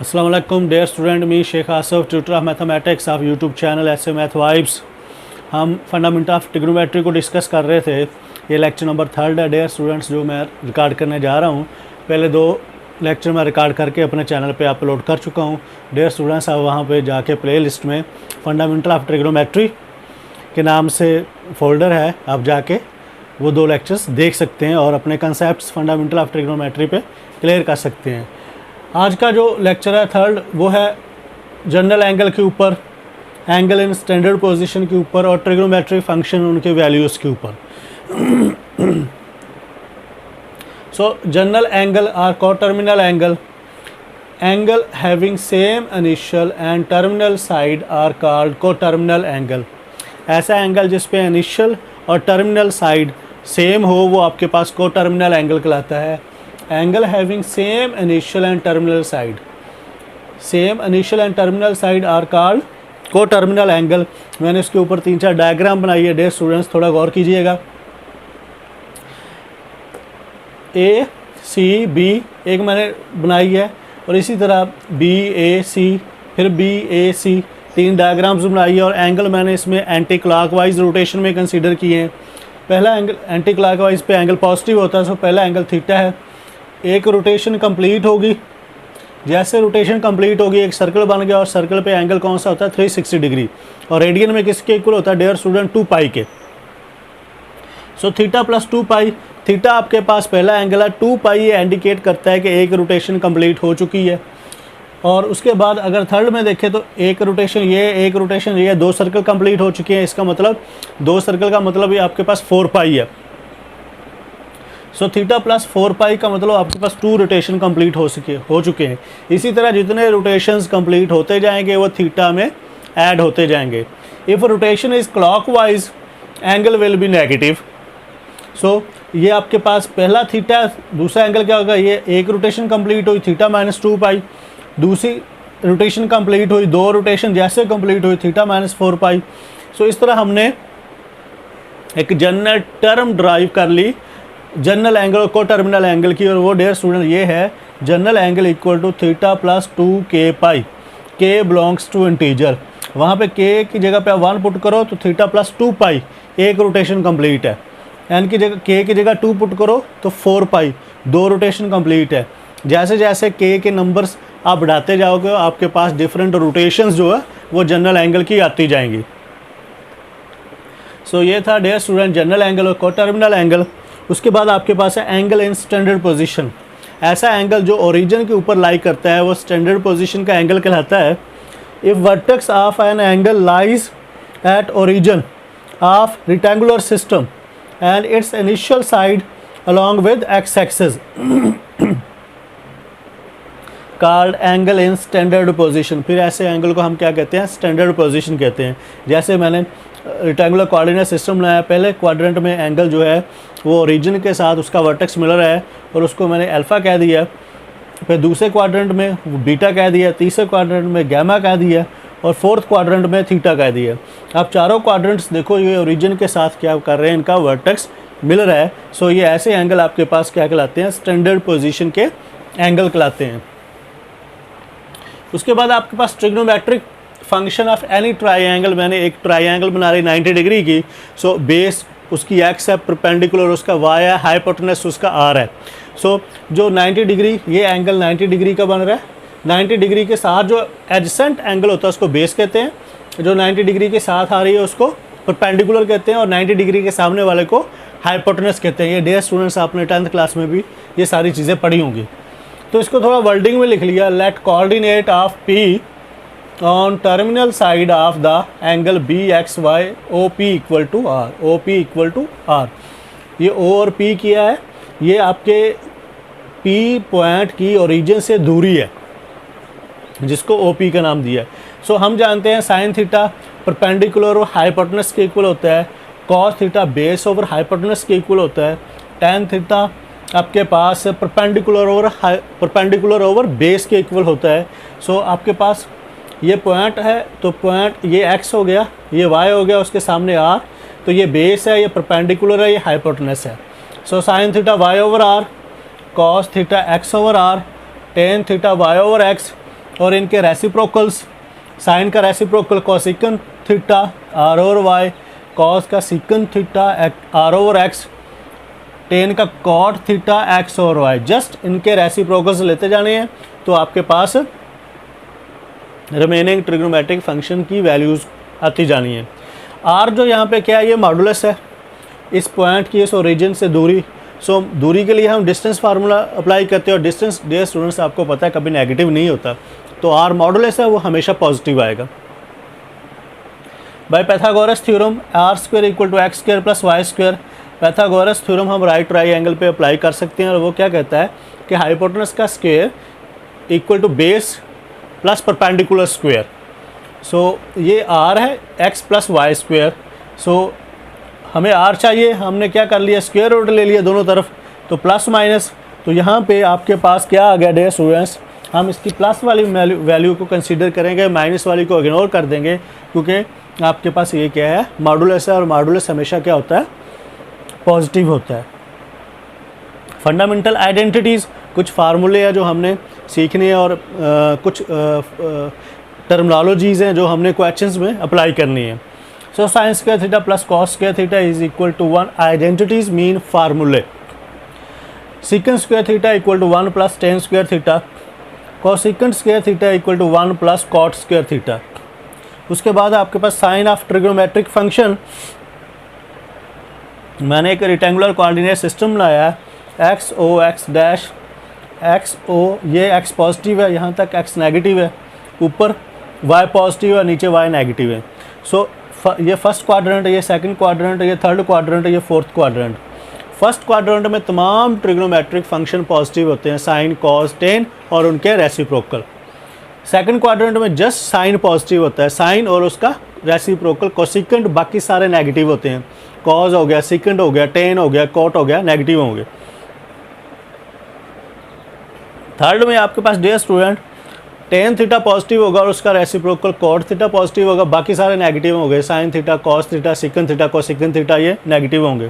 अस्सलाम वालेकुम dear student, मी Sheikh Asif, tutor of mathematics of YouTube channel ऐसे मैथ वाइब्स। हम फंडामेंटल ऑफ ट्रिग्नोमेट्री को डिस्कस कर रहे थे। ये लेक्चर नंबर 3 है डियर स्टूडेंट्स, जो मैं रिकॉर्ड करने जा रहा हूँ। पहले 2 लेक्चर मैं रिकॉर्ड करके अपने चैनल पे अपलोड कर चुका हूँ। डियर स्टूडेंट्स, आप वहाँ पे जाके प्ले लिस्ट में फंडामेंटल ऑफ ट्रिग्नोमेट्री के नाम से फ़ोल्डर है, आप जाके वो 2 लेक्चर्स देख सकते हैं और अपने कंसेप्ट फंडामेंटल ऑफ ट्रिग्नोमेट्री पे क्लियर कर सकते हैं। आज का जो लेक्चर है 3 वो है जनरल एंगल के ऊपर, एंगल इन स्टैंडर्ड पोजीशन के ऊपर और ट्रिग्नोमेट्रिक फंक्शन उनके वैल्यूज़ के ऊपर। So general angle or coterminal angle, angle having same initial and terminal side are called coterminal angle. ऐसा एंगल जिस पे इनिशियल और टर्मिनल साइड सेम हो वो आपके पास कोटर्मिनल एंगल कहलाता है। Angle having same initial and terminal side, same initial and terminal side are called coterminal angle. मैंने इसके ऊपर 3-4 डायग्राम बनाई है, डियर स्टूडेंट्स थोड़ा गौर कीजिएगा। ए सी बी एक मैंने बनाई है और इसी तरह बी ए सी, फिर बी ए सी, 3 डायग्राम्स बनाई है और एंगल मैंने इसमें एंटी क्लॉकवाइज रोटेशन में कंसीडर किए हैं। पहला एंगल एंटी क्लॉकवाइज पे एंगल पॉजिटिव होता है, सो पहला एंगल थीटा है। एक रोटेशन कंप्लीट होगी, जैसे रोटेशन कंप्लीट होगी एक सर्कल बन गया और सर्कल पे एंगल कौन सा होता है 360 डिग्री और रेडियन में किसके इक्वल होता है डियर स्टूडेंट 2 पाई के। सो थीटा प्लस 2 पाई, थीटा आपके पास पहला एंगल है, 2 पाई ये इंडिकेट करता है कि एक रोटेशन कंप्लीट हो चुकी है। और उसके बाद अगर थर्ड में देखें तो एक रोटेशन ये 2 सर्कल कंप्लीट हो चुके हैं। इसका मतलब 2 सर्कल का मतलब ये आपके पास 4 पाई है। सो थीटा प्लस 4 पाई का मतलब आपके पास 2 रोटेशन कंप्लीट हो चुके हैं। इसी तरह जितने रोटेशंस कंप्लीट होते जाएंगे वो थीटा में ऐड होते जाएंगे। If rotation is clockwise angle will be negative. So ये आपके पास पहला थीटा, दूसरा एंगल क्या होगा, ये एक रोटेशन कंप्लीट हुई थीटा माइनस 2 पाई, दूसरी रोटेशन कंप्लीट हुई, 2 रोटेशन जैसे कंप्लीट हुई थीटा माइनस 4 पाई। सो इस तरह हमने एक जनरल टर्म ड्राइव कर ली जनरल एंगल और कोटर्मिनल एंगल की, और वो डियर स्टूडेंट ये है general angle equal to theta plus 2 k पाई। के बिलोंग्स टू इंटीजर, वहाँ पे के की जगह पे 1 पुट करो तो थीटा प्लस 2 पाई एक रोटेशन कंप्लीट है। एन की जगह के की जगह 2 पुट करो तो 4 पाई 2 रोटेशन कंप्लीट है। जैसे जैसे के नंबर्स आप बढ़ाते जाओगे आपके पास डिफरेंट रोटेशंस जो है वो जनरल एंगल की आती जाएंगी। सो ये था डियर स्टूडेंट जनरल एंगल और कोटर्मिनल एंगल। उसके बाद आपके पास है एंगल इन स्टैंडर्ड पोजीशन। ऐसा एंगल जो ओरिजिन के ऊपर लाई करता है वो स्टैंडर्ड पोजीशन का एंगल कहलाता है। If vertex of an angle lies at origin of rectangular system and it's initial side along with x axis called angle in standard position. फिर ऐसे एंगल को हम क्या कहते हैं, स्टैंडर्ड पोजीशन कहते हैं। जैसे मैंने रेक्टेंगुलर कोऑर्डिनेट सिस्टम बनाया, पहले क्वाड्रेंट में एंगल जो है वो ओरिजिन के साथ उसका वर्टेक्स मिलर है और उसको मैंने अल्फ़ा कह दिया, फिर दूसरे क्वाड्रेंट में बीटा कह दिया, तीसरे क्वाड्रेंट में गैमा कह दिया और फोर्थ क्वाड्रेंट में थीटा कह दिया। आप चारों क्वाड्रेंट्स देखो ये ओरिजिन के साथ क्या कर रहे हैं, इनका वर्टेक्स मिलर है। सो ये ऐसे एंगल आपके पास क्या कहलाते हैं, स्टैंडर्ड पोजीशन के एंगल कहलाते हैं। उसके बाद आपके पास trigonometric function of any triangle, मैंने एक ट्राइंगल बना रही 90 डिग्री की। सो बेस उसकी एक्स है, परपेंडिकुलर उसका वाई है, हाइपोटेनस उसका आर है। सो जो 90 डिग्री ये एंगल 90 डिग्री का बन रहा है, 90 डिग्री के साथ जो एडजेसेंट एंगल होता है उसको बेस कहते हैं, जो 90 डिग्री के साथ आ रही है उसको परपेंडिकुलर कहते हैं और 90 डिग्री के सामने वाले को हाइपोटेनस कहते हैं। ये डियर स्टूडेंट्स आपने 10th क्लास में भी ये सारी चीज़ें पढ़ी होंगी। तो इसको थोड़ा वर्डिंग में लिख लिया, let coordinate of P on terminal side of the angle be x y O P equal to r, O P equal to r. ये ओ और पी किया है, ये आपके पी पॉइंट की ओरिजिन से दूरी है जिसको ओ पी का नाम दिया है। सो हम जानते हैं साइन थीटा परपेंडिकुलर और हाइपोटेनस के इक्वल होता है, cos theta base over hypotenuse के इक्वल होता है, टैन थीटा आपके पास परपेंडिकुलर ओवर बेस के इक्वल होता है। सो आपके पास ये पॉइंट है तो पॉइंट ये x हो गया, ये y हो गया, उसके सामने r, तो ये बेस है, ये परपेंडिकुलर है, ये हाइपोटेनस है। So sine theta y over r, cos theta x over r, tan theta y over x और इनके रेसिप्रोकल्स, साइन का reciprocal cosecant theta r over y, cos का secant theta r over x, tan का cot theta x over y. Just इनके reciprocals लेते जाने हैं तो आपके पास रिमेनिंग ट्रिग्नोमेट्रिक फंक्शन की वैल्यूज़ आती जानी है। आर जो यहाँ पे क्या है, ये मॉडुलस है इस पॉइंट की, इस ओरिजिन से दूरी। सो दूरी के लिए हम डिस्टेंस फार्मूला अप्लाई करते हैं, और डिस्टेंस डियर स्टूडेंट्स आपको पता है कभी नेगेटिव नहीं होता, तो आर मॉडुलस है वो हमेशा पॉजिटिव आएगा। By Pythagoras theorem r square equal to x square plus y square, Pythagoras theorem हम राइट ट्राइंगल पे अप्लाई कर सकते हैं, और वो क्या कहता है कि हाइपोटेनस का square equal to base plus perpendicular square. So ये आर है x plus y square. So हमें आर चाहिए, हमने क्या कर लिया, स्क्वायर रूट ले लिया दोनों तरफ, तो प्लस माइनस, तो यहाँ पे आपके पास क्या आ गया डियर स्टूडेंट्स, हम इसकी प्लस वाली वैल्यू को कंसीडर करेंगे, माइनस वाली को इग्नोर कर देंगे, क्योंकि आपके पास ये क्या है, मॉडुलस है, और मॉडुलस हमेशा क्या होता है, पॉजिटिव होता है। फंडामेंटल आइडेंटिटीज़, कुछ फार्मूले हैं जो हमने सीखने हैं, और कुछ टर्मिनोलॉजीज़ हैं जो हमने क्वेश्चंस में अप्लाई करनी है। So sine square theta plus cos square theta is equal to 1, identities mean फार्मूले। Secant square theta equal to 1 plus tan square theta, cosecant square theta equal to 1 plus cot square theta. उसके बाद आपके पास sign of trigonometric function, मैंने एक rectangular coordinate system बनाया है, x o x dash x o, ये x positive है, यहाँ तक एक्स नेगेटिव है, ऊपर वाई पॉजिटिव है, नीचे वाई नेगेटिव है। सो ये फर्स्ट क्वाड्रेंट है, ये सेकंड क्वाड्रेंट है, ये थर्ड क्वाड्रेंट है, ये फोर्थ क्वाड्रेंट। फर्स्ट क्वाड्रेंट में तमाम ट्रिग्नोमेट्रिक फंक्शन पॉजिटिव होते हैं, साइन कॉस टेन और उनके रेसिप्रोकल। सेकंड क्वाड्रेंट में जस्ट साइन पॉजिटिव होता है, साइन और उसका रेसिप्रोकल कोसिकेंट, बाकी सारे नेगेटिव होते हैं, कॉस हो गया, सिकेंट हो गया, टेन हो गया, कॉट हो गया, नेगेटिव होंगे। थर्ड में आपके पास dear student tan theta positive होगा और उसका रेसिप्रोकल कॉट थीटा पॉजिटिव होगा, बाकी सारे नेगेटिव होंगे, sine theta, cos theta, secant theta, cosecant theta, ये नेगेटिव होंगे।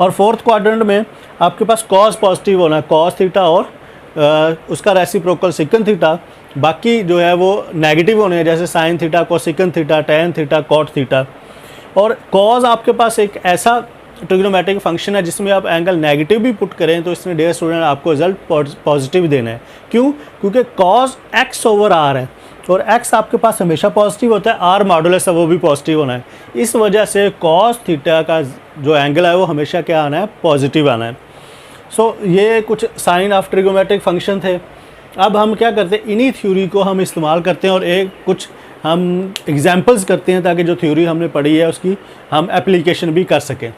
और फोर्थ क्वाड्रेंट में आपके पास कॉस पॉजिटिव होना है, कॉस थीटा और उसका रेसिप्रोकल सिकन थीटा, बाकी जो है वो नेगेटिव होने हैं, जैसे sine theta, cosecant theta, tan theta, cot theta. और कॉस आपके पास एक ऐसा ट्रिग्नोमेट्रिक फंक्शन है जिसमें आप एंगल नेगेटिव भी पुट करें तो इसमें डियर स्टूडेंट आपको रिजल्ट पॉजिटिव देना है। क्यों? क्योंकि कॉस एक्स ओवर आर है, और एक्स आपके पास हमेशा पॉजिटिव होता है, आर मॉडुलस है वो भी पॉजिटिव होना है। इस वजह से कॉस थीटा का जो एंगल है वो हमेशा क्या आना है, पॉजिटिव आना है। सो ये कुछ साइन ऑफ ट्रिग्नोमेट्रिक फंक्शन थे। अब हम क्या करते हैं, इन्हीं थ्योरी को हम इस्तेमाल करते हैं और एक कुछ हम एग्जाम्पल्स करते हैं ताकि जो थ्योरी हमने पढ़ी है उसकी हम एप्लीकेशन भी कर सकें।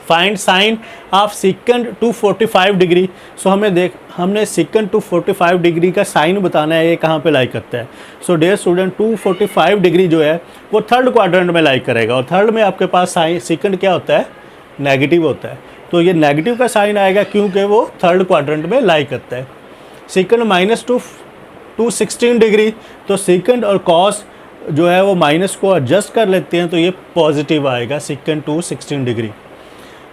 Find sine of second to 45 degree. So हमने सिकंड टू 45 डिग्री का साइन बताना है, ये कहाँ पे लाई करता है। सो डियर स्टूडेंट 245 डिग्री जो है वो थर्ड क्वाड्रेंट में लाई करेगा, और थर्ड में आपके पास साइन सिकंड क्या होता है, नेगेटिव होता है, तो ये नेगेटिव का साइन आएगा क्योंकि वो थर्ड क्वाड्रेंट में लाई करता है। सिकंड माइनस टू 16 डिग्री, तो सिकंड और कॉस जो है वो माइनस को एडजस्ट कर लेते हैं तो ये पॉजिटिव आएगा सिकंड टू 16 डिग्री।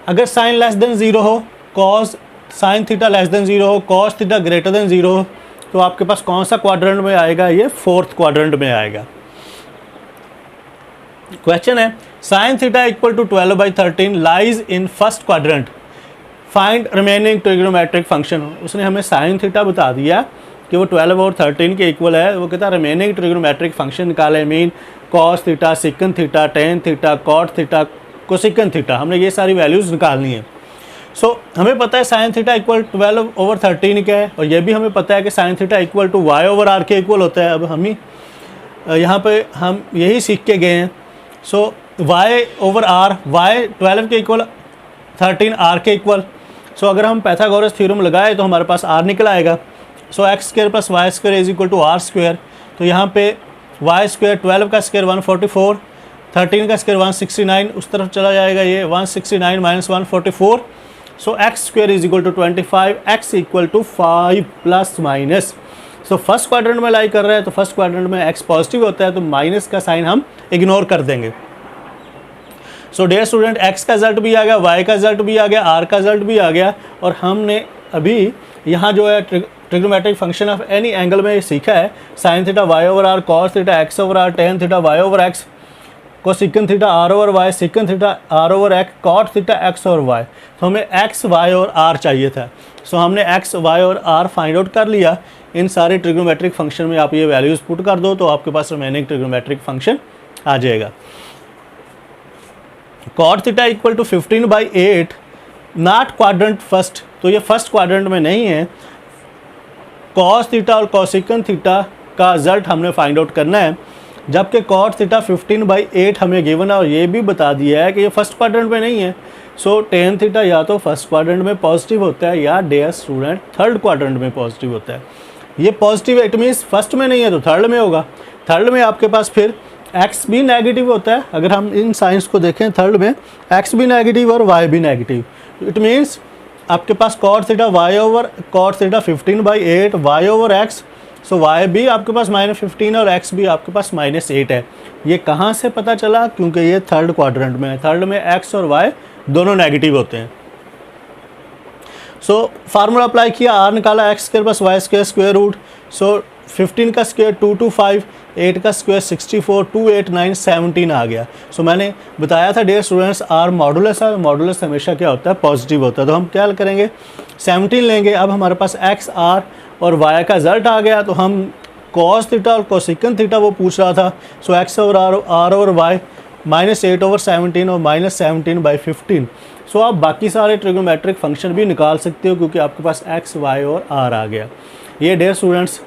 अगर साइन लेस देन 0 हो, cos sine theta less than 0 हो, कॉस थीटा ग्रेटर देन 0 हो, तो आपके पास कौन सा क्वाड्रेंट में आएगा, ये फोर्थ क्वाड्रेंट में आएगा। क्वेश्चन है sine theta equal to 12/13 lies in first quadrant, find remaining trigonometric function. उसने हमें साइन थीटा बता दिया कि वो 12 और 13 के इक्वल है, वो कहता है रिमेनिंग ट्रिग्नोमेट्रिक फंक्शन निकाले, mean cos theta, secant theta, tan theta, cot theta, cosecant theta, हमने ये सारी वैल्यूज़ निकालनी है। सो हमें पता है साइन थीटा इक्वल 12 ओवर 13 क्या है, और ये भी हमें पता है कि sine theta equal to y over r के इक्वल होता है। अब हम ही यहाँ पे हम यही सीख के गए हैं। सो वाई ओवर आर, वाई 12 के इक्वल, 13 आर के इक्वल। सो अगर हम पैथागोरस थ्योरम लगाए तो हमारे पास आर निकल आएगा। So x square plus y square is equal to r square, तो यहाँ पे वाई स्क्वायर 12 का स्क्वायर 144, 13 का स्क्वायर 169, उस तरफ चला जाएगा ये 169 minus 144। So x square is equal to 25, x equal to 5 plus minus. So first quadrant में लाई कर रहा है तो फर्स्ट क्वाड्रेंट में एक्स पॉजिटिव होता है तो माइनस का साइन हम इग्नोर कर देंगे। सो डियर स्टूडेंट एक्स का रिजल्ट भी आ गया, वाई का रिजल्ट भी आ गया, आर का रिजल्ट भी आ गया, और हमने अभी यहाँ जो है trigonometric function of any angle में सीखा है, sine theta y over r, cos theta x over r, tan theta y over x, cosecant theta r over y, secant theta r over x, cot theta x over y. तो हमें x Y और are चाहिए था, सो हमने x Y और are find out कर लिया। इन सारे ट्रिग्नोमेट्रिक फंक्शन में आप ये वैल्यूज़ पुट कर दो तो आपके पास रिमेनिंग ट्रिग्नोमेट्रिक फंक्शन आ जाएगा। Cot theta equal to 15/8 not quadrant first, तो ये फर्स्ट क्वाड्रेंट में नहीं है। कॉस थीटा और कॉसिकन थीटा का रिजल्ट हमने फाइंड आउट करना है, जबकि कॉट थीटा 15/8 हमें गिवन है और ये भी बता दिया है कि ये फर्स्ट क्वाड्रेंट में नहीं है। सो टेन थीटा या तो फर्स्ट क्वाड्रेंट में पॉजिटिव होता है या डियर स्टूडेंट थर्ड क्वाड्रेंट में पॉजिटिव होता है। ये पॉजिटिव इट मीन्स फर्स्ट में नहीं है तो थर्ड में होगा। थर्ड में आपके पास फिर एक्स भी नेगेटिव होता है, अगर हम इन साइंस को देखें थर्ड में एक्स भी नेगेटिव और वाई भी नेगेटिव, इट मीन्स आपके पास cot theta y over cot theta 15/8 y over x, so y भी आपके पास -15 और एक्स भी आपके पास -8 है। ये कहाँ से पता चला? क्योंकि ये थर्ड क्वाड्रेंट में है, थर्ड में एक्स और वाई दोनों नेगेटिव होते हैं। सो फार्मूला अप्लाई किया, आर निकाला, x square plus y square square root, so 15 का स्क्वायर 225, 8 का स्क्वायर 64, 2 8 9 17 आ गया। सो मैंने बताया था डियर स्टूडेंट्स आर मॉडुलस है, मॉडुलस हमेशा क्या होता है? पॉजिटिव होता है। तो हम क्या करेंगे? 17 लेंगे। अब हमारे पास एक्स आर और वाई का रिजल्ट आ गया, तो हम कॉस थीटा और कोसिकन थीटा वो पूछ रहा था, so x over r over y -8/17 और -17/15। सो आप बाकी सारे ट्रिग्नोमेट्रिक फंक्शन भी निकाल सकते हो क्योंकि आपके पास एक्स वाई और आर आ गया। ये डियर स्टूडेंट्स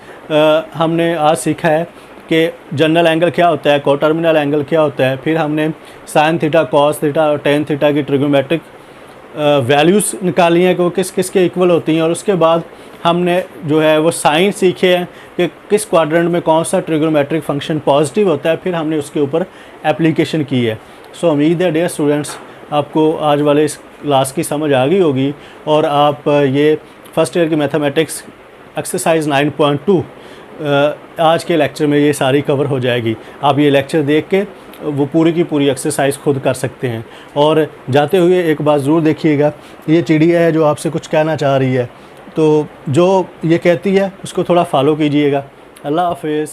हमने आज सीखा है कि जनरल एंगल क्या होता है, कोटर्मिनल एंगल क्या होता है, फिर हमने साइन थीटा, कॉस थीटा और टेन थीटा की ट्रिग्नोमेट्रिक वैल्यूज़ निकाली हैं कि वो किस किस के इक्वल होती हैं, और उसके बाद हमने जो है वो साइन सीखे हैं कि किस क्वाड्रेंट में कौन सा ट्रिग्नोमेट्रिक फंक्शन पॉजिटिव होता है, फिर हमने उसके ऊपर एप्लीकेशन की है। सो उम्मीद है डियर स्टूडेंट्स आपको आज वाले इस क्लास की समझ आ गई होगी और आप ये फर्स्ट ईयर की मैथमेटिक्स एक्सरसाइज 9.2 आज के लेक्चर में ये सारी कवर हो जाएगी। आप ये लेक्चर देख के वो पूरी की पूरी एक्सरसाइज खुद कर सकते हैं। और जाते हुए एक बात ज़रूर देखिएगा, ये चिड़िया है जो आपसे कुछ कहना चाह रही है, तो जो ये कहती है उसको थोड़ा फॉलो कीजिएगा। अल्लाह हाफिज़।